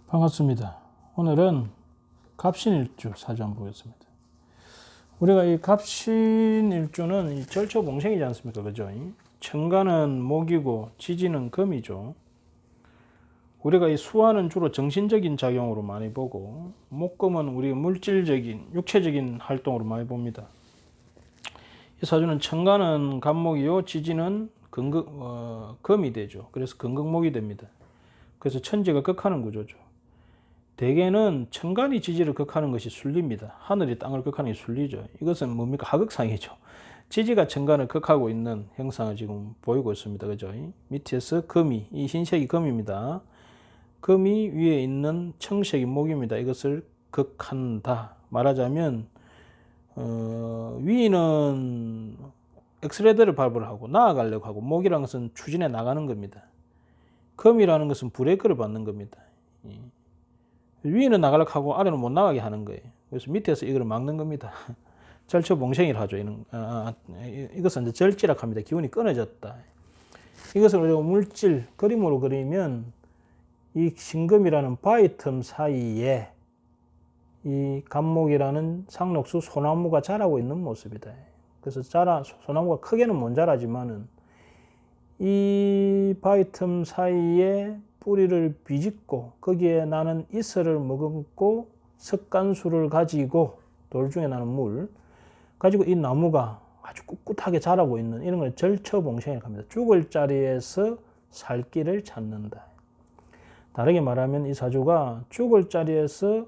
반갑습니다. 오늘은 갑신일주 사주 한번 보겠습니다. 우리가 이 갑신일주는 이 절초봉생이지 않습니까? 그죠? 천간은 목이고 지지는 금이죠. 우리가 이 수화는 주로 정신적인 작용으로 많이 보고, 목금은 우리 물질적인, 육체적인 활동으로 많이 봅니다. 이 사주는 천간은 갑목이요, 지지는 금이 되죠. 그래서 금극목이 됩니다. 그래서 천지가 극하는 구조죠. 대개는 천간이 지지를 극하는 것이 순리입니다. 하늘이 땅을 극하는 게 순리죠. 이것은 뭡니까? 하극상이죠. 지지가 천간을 극하고 있는 형상을 지금 보이고 있습니다. 그죠? 밑에서 금이, 이 흰색이 금입니다. 금이 위에 있는 청색이 목입니다. 이것을 극한다. 말하자면 위는 엑스레드를 발부를 하고 나아가려고 하고, 목이라는 것은 추진해 나가는 겁니다. 금이라는 것은 브레이크를 받는 겁니다. 위는 나가려고 하고 아래는 못 나가게 하는 거예요. 그래서 밑에서 이걸 막는 겁니다. 절초봉생이라 하죠. 이것은 이제 절지라고 합니다. 기운이 끊어졌다. 이것을 우리가 물질 그림으로 그리면 이 신금이라는 바위 틈 사이에 이 갑목이라는 상록수 소나무가 자라고 있는 모습이다. 그래서 소나무가 크게는 못 자라지만은 이 바위 틈 사이에 뿌리를 비집고 거기에 나는 이슬을 머금고 석간수를 가지고 돌 중에 나는 물 가지고 이 나무가 아주 꿋꿋하게 자라고 있는 이런 걸 절처봉생이라고 합니다. 죽을 자리에서 살 길을 찾는다. 다르게 말하면 이 사주가 죽을 자리에서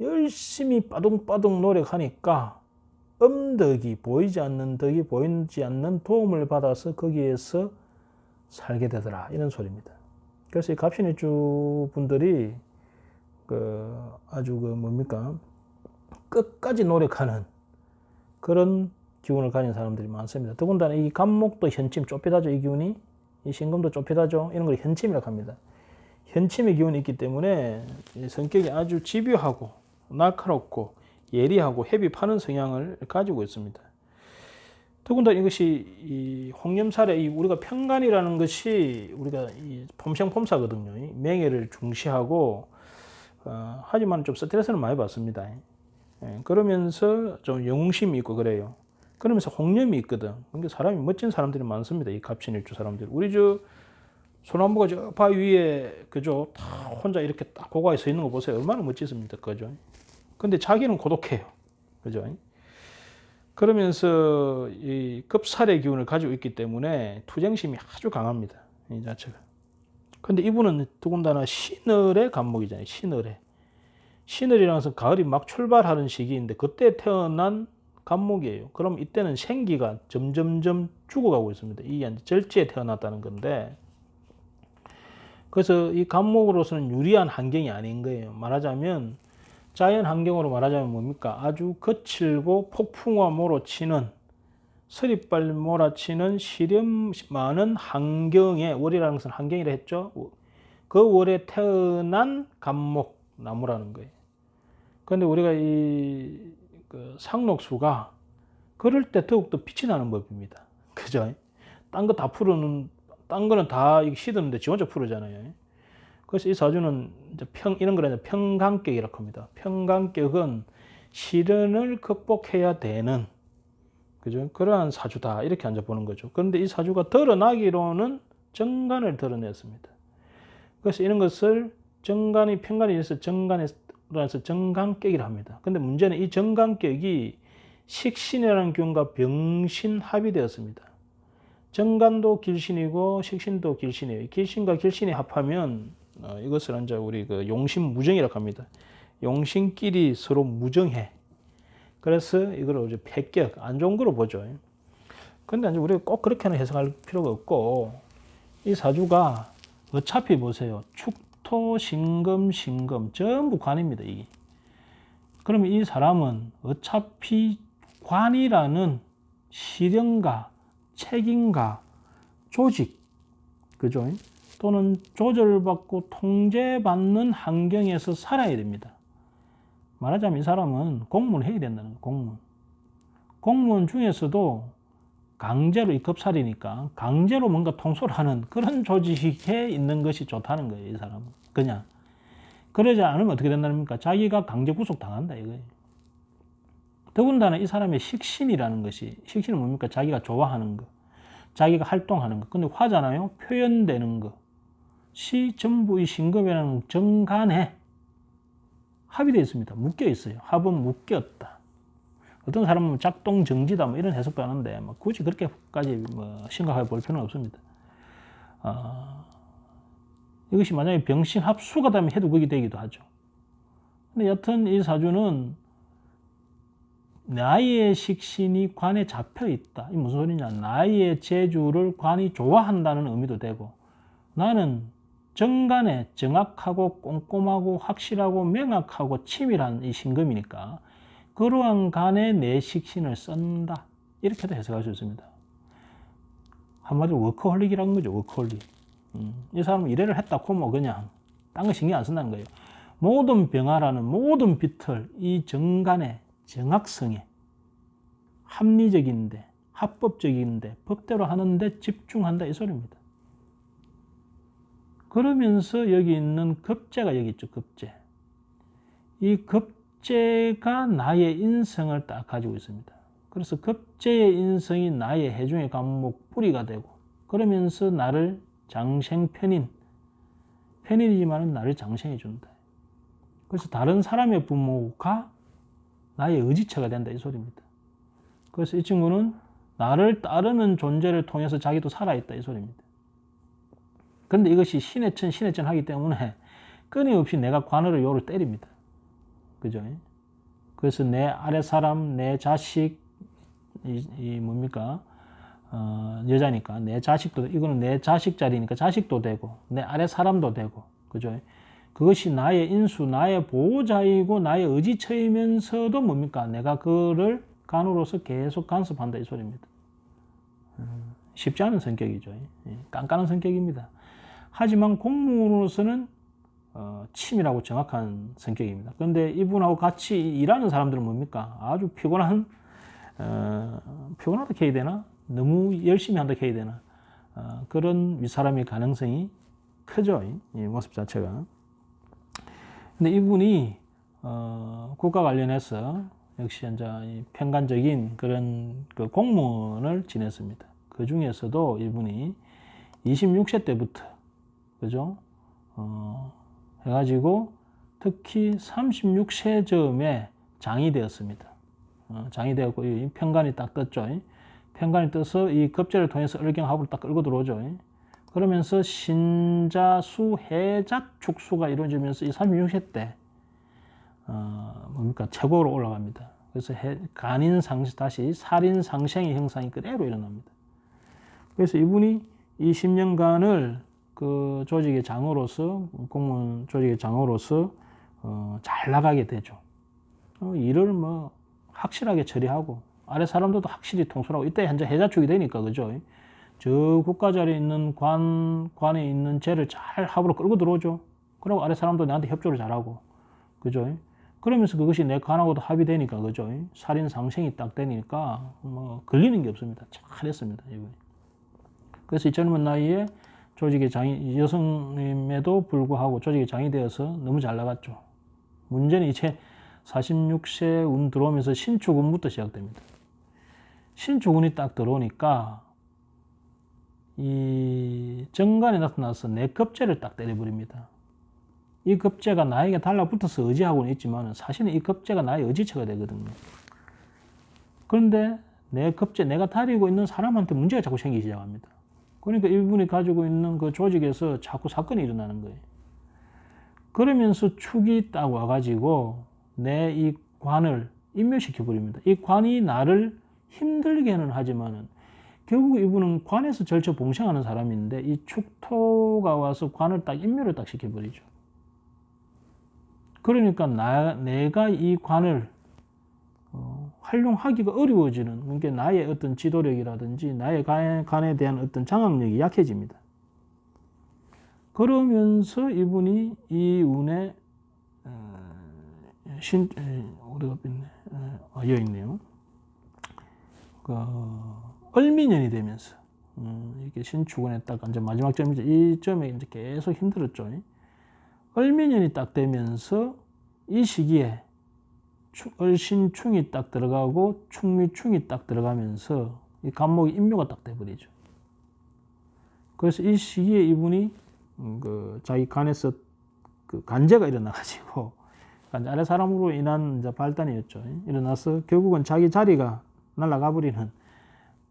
열심히 빠둥빠둥 노력하니까 엄덕이 보이지 않는 덕이 보이지 않는 도움을 받아서 거기에서 살게 되더라, 이런 소리입니다. 그래서 이 갑신일주 분들이 아주 뭡니까? 끝까지 노력하는 그런 기운을 가진 사람들이 많습니다. 더군다나 이 갑목도 현침 좁히다죠, 이 기운이. 이 신금도 좁히다죠. 이런 걸 현침이라고 합니다. 현침의 기운이 있기 때문에 성격이 아주 집요하고 날카롭고 예리하고 헤비파는 성향을 가지고 있습니다. 더군다나 이것이 이 홍념살에 우리가 편간이라는 것이 우리가 이 폼생폼사거든요. 명예를 중시하고 하지만 좀 스트레스는 많이 받습니다. 그러면서 좀 영웅심이 있고 그래요. 그러면서 홍념이 있거든. 그러니까 사람이 멋진 사람들이 많습니다. 이 갑신일주 사람들. 우리 소나무가 저 바위 위에 그죠? 다 혼자 이렇게 딱 고가에 서 있는 거 보세요. 얼마나 멋지습니까, 그죠? 근데 자기는 고독해요, 그죠? 그러면서 이 급살의 기운을 가지고 있기 때문에 투쟁심이 아주 강합니다, 이 자체가. 근데 이분은 더군다나 신월의 갑목이잖아요. 신월이라는 것은 가을이 막 출발하는 시기인데 그때 태어난 갑목이에요. 그럼 이때는 생기가 점점점 죽어가고 있습니다. 이게 절지에 태어났다는 건데, 그래서 이 갑목으로서는 유리한 환경이 아닌 거예요. 말하자면 자연 환경으로 말하자면 뭡니까? 아주 거칠고 폭풍과 몰아치는, 서리빨 몰아치는 시련 많은 환경에, 월이라는 것은 환경이라 했죠. 그 월에 태어난 갑목 나무라는 거예요. 그런데 우리가 상록수가 그럴 때 더욱더 빛이 나는 법입니다. 그죠? 딴 거는 다 시드는데 지 혼자 푸르잖아요. 그래서 이 사주는 이제 이런 걸 평강격이라고 합니다. 평강격은 시련을 극복해야 되는, 그죠? 그러한 사주다, 이렇게 앉아 보는 거죠. 그런데 이 사주가 드러나기로는 정간을 드러냈습니다. 그래서 이런 것을 평간이 있어서 정간에서 정강격이라 합니다. 근데 문제는 이 정강격이 식신이라는 기운과 병신합이 되었습니다. 정간도 길신이고 식신도 길신이에요. 길신과 길신이 합하면 이것을 이제 우리 용신무정이라고 합니다. 용신끼리 서로 무정해. 그래서 이걸 이제 패격, 안 좋은 거로 보죠. 근데 이제 우리가 꼭 그렇게는 해석할 필요가 없고, 이 사주가 어차피 보세요. 축토, 신금, 신금 전부 관입니다, 이게. 그러면 이 사람은 어차피 관이라는 시련과 책임과 조직, 그죠? 또는 조절받고 통제받는 환경에서 살아야 됩니다. 말하자면 이 사람은 공무원을 해야 된다는 거예요. 공무원 중에서도 강제로 급살이니까 강제로 뭔가 통솔하는 그런 조직에 있는 것이 좋다는 거예요, 이 사람은. 그냥 그러지 않으면 어떻게 된다니까? 자기가 강제 구속 당한다 이거예요. 더군다나 이 사람의 식신이라는 것이, 식신은 뭡니까? 자기가 좋아하는 거, 자기가 활동하는 거. 근데 화잖아요. 표현되는 것이 전부 이 신금이라는 정간에 합의되어 있습니다. 묶여 있어요. 합은 묶였다. 어떤 사람은 작동정지다 뭐 이런 해석도 하는데 뭐 굳이 그렇게까지 뭐 심각하게 볼 필요는 없습니다. 이것이 만약에 병신 합수가 되면 해도 그게 되기도 하죠. 근데 여튼 이 사주는 나의 식신이 관에 잡혀 있다. 이 무슨 소리냐? 나의 재주를 관이 좋아한다는 의미도 되고, 나는 정간에 정확하고 꼼꼼하고 확실하고 명확하고 치밀한 이 신금이니까 그러한 간에 내 식신을 쓴다. 이렇게도 해석할 수 있습니다. 한마디로 워커홀릭이라는 거죠. 워커홀릭. 이 사람은 일을 했다고 뭐 그냥 딴 거 신경 안 쓴다는 거예요. 모든 병화라는 모든 빛을 이 정간의 정확성에 합리적인데 합법적인데 법대로 하는데 집중한다 이 소리입니다. 그러면서 여기 있는 급제가 여기 있죠. 급제. 이 급제가 나의 인성을 딱 가지고 있습니다. 그래서 급제의 인성이 나의 해중의 관목 뿌리가 되고, 그러면서 나를 장생편인, 편인이지만 나를 장생해 준다. 그래서 다른 사람의 부모가 나의 의지처가 된다 이 소리입니다. 그래서 이 친구는 나를 따르는 존재를 통해서 자기도 살아있다 이 소리입니다. 그런데 이것이 신의 천 하기 때문에 끊임없이 내가 관을 요를 때립니다. 그죠? 그래서 내 아래 사람, 내 자식, 뭡니까? 여자니까 내 자식도, 이거는 내 자식 자리니까 자식도 되고, 내 아래 사람도 되고, 그죠? 그것이 나의 인수, 나의 보호자이고, 나의 의지처이면서도 뭡니까? 내가 그를 간으로서 계속 간섭한다, 이 소리입니다. 쉽지 않은 성격이죠. 깐깐한 성격입니다. 하지만 공무원으로서는 치밀하고 정확한 성격입니다. 그런데 이분하고 같이 일하는 사람들은 뭡니까? 아주 피곤하다 해야 되나? 너무 열심히 한다 해야 되나? 그런 윗사람의 가능성이 크죠. 이 모습 자체가. 근데 이분이 국가 관련해서 역시 이제 편관적인 그런 그 공무원을 지냈습니다. 그 중에서도 이분이 26세 때부터, 그죠? 해가지고 특히 36세 즈음에 장이 되었습니다. 장이 되었고, 이 편관이 딱 떴죠. 편관이 떠서 이 급제를 통해서 을경합으로 딱 끌고 들어오죠. 그러면서 신자수, 해자축수가 이루어지면서 이 36세 때, 뭡니까? 최고로 올라갑니다. 그래서 다시 살인상생의 형상이 그대로 일어납니다. 그래서 이분이 이 10년간을 그 조직의 장으로서, 공무원 조직의 장으로서, 잘 나가게 되죠. 일을 뭐 확실하게 처리하고, 아래 사람들도 확실히 통솔하고, 이때 현재 해자축이 되니까, 그죠? 저 국가 자리에 있는 관에 있는 죄를 잘 합으로 끌고 들어오죠. 그리고 아래 사람도 나한테 협조를 잘하고, 그죠? 그러면서 그것이 내 관하고도 합의되니까, 그죠? 살인 상생이 딱 되니까, 뭐, 걸리는 게 없습니다. 잘했습니다, 이분이. 그래서 이 젊은 나이에 조직의 장이, 여성임에도 불구하고 조직의 장이 되어서 너무 잘 나갔죠. 문제는 이제 46세 운 들어오면서 신축운부터 시작됩니다. 신축운이 딱 들어오니까, 이 정관에 나타나서 내 급제를 딱 때려버립니다. 이 급제가 나에게 달라붙어서 의지하고는 있지만 사실은 이 급제가 나의 의지처가 되거든요. 그런데 내 급제, 내가 다리고 있는 사람한테 문제가 자꾸 생기기 시작합니다. 그러니까 이분이 가지고 있는 그 조직에서 자꾸 사건이 일어나는 거예요. 그러면서 축이 딱 와가지고 내 이 관을 인멸시켜 버립니다. 이 관이 나를 힘들게는 하지만은 결국 이분은 관에서 절처 봉생하는 사람인데 이 축토가 와서 관을 딱 인멸을 딱 시켜버리죠. 그러니까 내가 이 관을 활용하기가 어려워지는, 그러니까 나의 어떤 지도력이라든지 나의 관에 대한 어떤 장악력이 약해집니다. 그러면서 이분이 이 운에 어디가 있네, 여기 있네요. 을미년이 되면서 이렇게 신축운에 딱 이제 마지막 점이죠. 이 점에 이제 계속 힘들었죠. 을민년이 딱 되면서 이 시기에 을신충이 딱 들어가고 충미충이 딱 들어가면서 이 간목이 임묘가 딱 돼버리죠. 그래서 이 시기에 이분이 자기 간에서 간제가 일어나가지고 아래 사람으로 인한 이제 발단이었죠. 일어나서 결국은 자기 자리가 날아가 버리는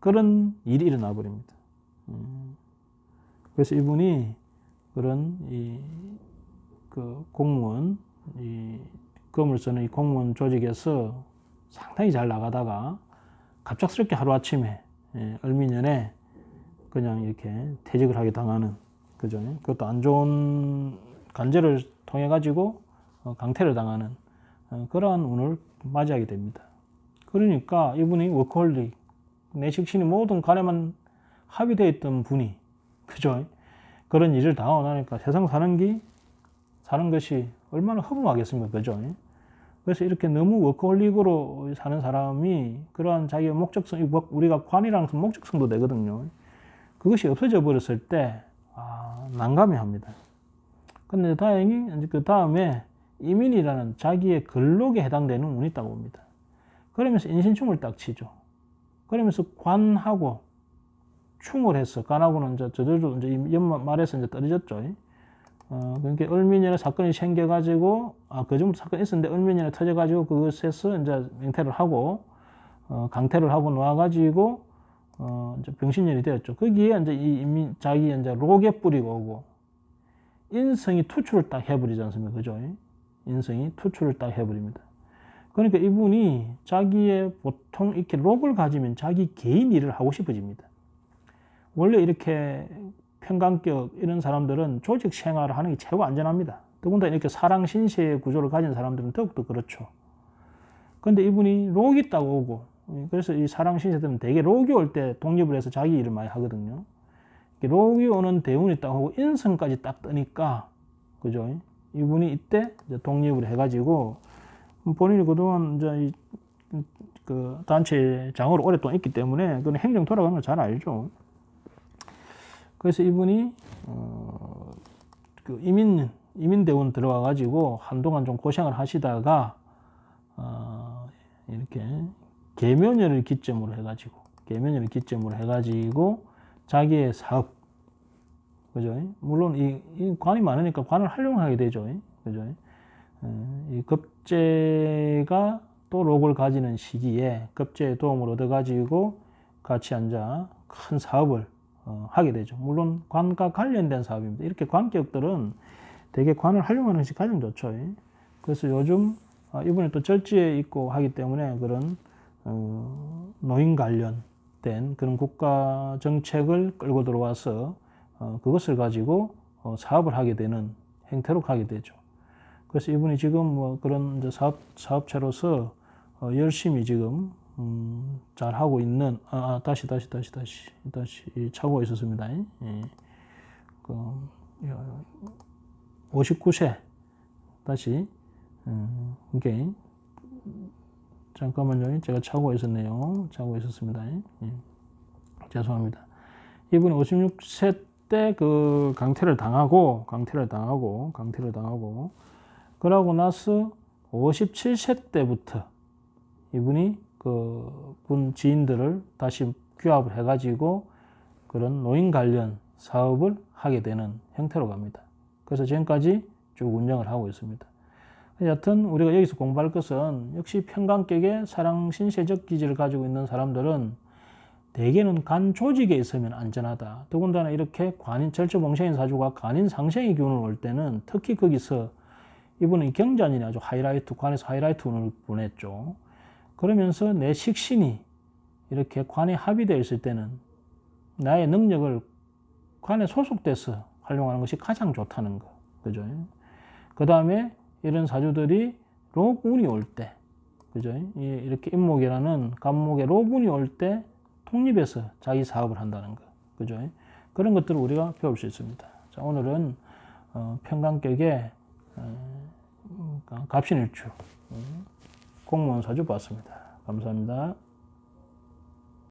그런 일이 일어나 버립니다. 그래서 이분이 그런 공무원, 검을 쓰는 이 공무원 조직에서 상당히 잘 나가다가 갑작스럽게 하루아침에 을미년에 그냥 이렇게 퇴직을 하게 당하는, 그죠? 그것도 안 좋은 간제를 통해 가지고 강퇴를 당하는 그러한 운을 맞이하게 됩니다. 그러니까 이분이 워커홀릭, 내 식신이 모든 간에만 합의되어 있던 분이, 그죠? 그런 일을 당하고 나니까 세상 사는 것이 얼마나 허무하겠습니까? 그죠? 그래서 이렇게 너무 워커홀릭으로 사는 사람이 그러한 자기의 목적성, 우리가 관이라는 목적성도 되거든요. 그것이 없어져 버렸을 때, 난감해 합니다. 근데 다행히 그 다음에 이민이라는 자기의 근록에 해당되는 운이 있다고 봅니다. 그러면서 인신충을 딱 치죠. 그러면서 관하고 충을 해서, 관하고는 저절로 연말에서 이제 떨어졌죠. 그러니까 을미년에 사건이 생겨가지고, 그 정도 사건이 있었는데 을미년에 터져가지고 그것에서 이제 맹퇴를 하고, 강퇴를 하고 놓아가지고, 이제 병신년이 되었죠. 거기에 이제 자기 이제 록에 뿌리고 오고, 인성이 투출을 딱 해버리지 않습니까? 그죠? 인성이 투출을 딱 해버립니다. 그러니까 이분이 자기의 보통 이렇게 록을 가지면 자기 개인 일을 하고 싶어집니다. 원래 이렇게 평강격 이런 사람들은 조직 생활을 하는 게 최고 안전합니다. 더군다나 이렇게 사랑신세의 구조를 가진 사람들은 더욱더 그렇죠. 근데 이분이 록이 딱 오고, 그래서 이 사랑신세들은 되게 록이 올 때 독립을 해서 자기 일을 많이 하거든요. 록이 오는 대운이 딱 오고 인성까지 딱 뜨니까, 그죠? 이분이 이때 이제 독립을 해가지고, 본인이 그동안 이제 그 단체 장으로 오랫동안 있기 때문에 그건 행정 돌아가는 걸 잘 알죠. 그래서 이분이 그 이민대원 들어와가지고 한동안 좀 고생을 하시다가 이렇게 계묘년을 기점으로 해가지고 자기의 사업, 그죠? 물론 이 관이 많으니까 관을 활용하게 되죠. 그죠? 이 급제가 또 록을 가지는 시기에 급제의 도움을 얻어가지고 같이 앉아 큰 사업을 하게 되죠. 물론 관과 관련된 사업입니다. 이렇게 관격들은 되게 관을 활용하는 것이 가장 좋죠. 그래서 요즘 이번에 또 절지에 있고 하기 때문에 그런 노인 관련된 그런 국가 정책을 끌고 들어와서 그것을 가지고 사업을 하게 되는 행태로 가게 되죠. 그래서 이분이 지금 뭐 그런 이제 사업체로서 열심히 지금 잘 하고 있는, 다시 차고가 있었습니다. 59세 다시 이게 잠깐만요. 제가 차고가 있었네요. 차고가 있었습니다. 죄송합니다. 이분이 56세 때 그 강퇴를 당하고 그러고 나서 57세 때부터 이분이 그 분 지인들을 다시 규합을 해가지고 그런 노인 관련 사업을 하게 되는 형태로 갑니다. 그래서 지금까지 쭉 운영을 하고 있습니다. 여하튼 우리가 여기서 공부할 것은 역시 평강격의 사랑신세적 기질을 가지고 있는 사람들은 대개는 간 조직에 있으면 안전하다. 더군다나 이렇게 관인 절처봉생인 사주가 간인 상생의 기운을 올 때는 특히 거기서 이분은 경자년이 아주 하이라이트, 관에서 하이라이트 운을 보냈죠. 그러면서 내 식신이 이렇게 관에 합의되어 있을 때는 나의 능력을 관에 소속돼서 활용하는 것이 가장 좋다는 거. 그죠? 그 다음에 이런 사주들이 록운이 올 때, 그죠? 이렇게 임목이라는 간목에 록운이 올 때 독립해서 자기 사업을 한다는 거. 그죠? 그런 것들을 우리가 배울 수 있습니다. 자, 오늘은 평강격의 갑신일주 공무원 사주 봤습니다. 감사합니다.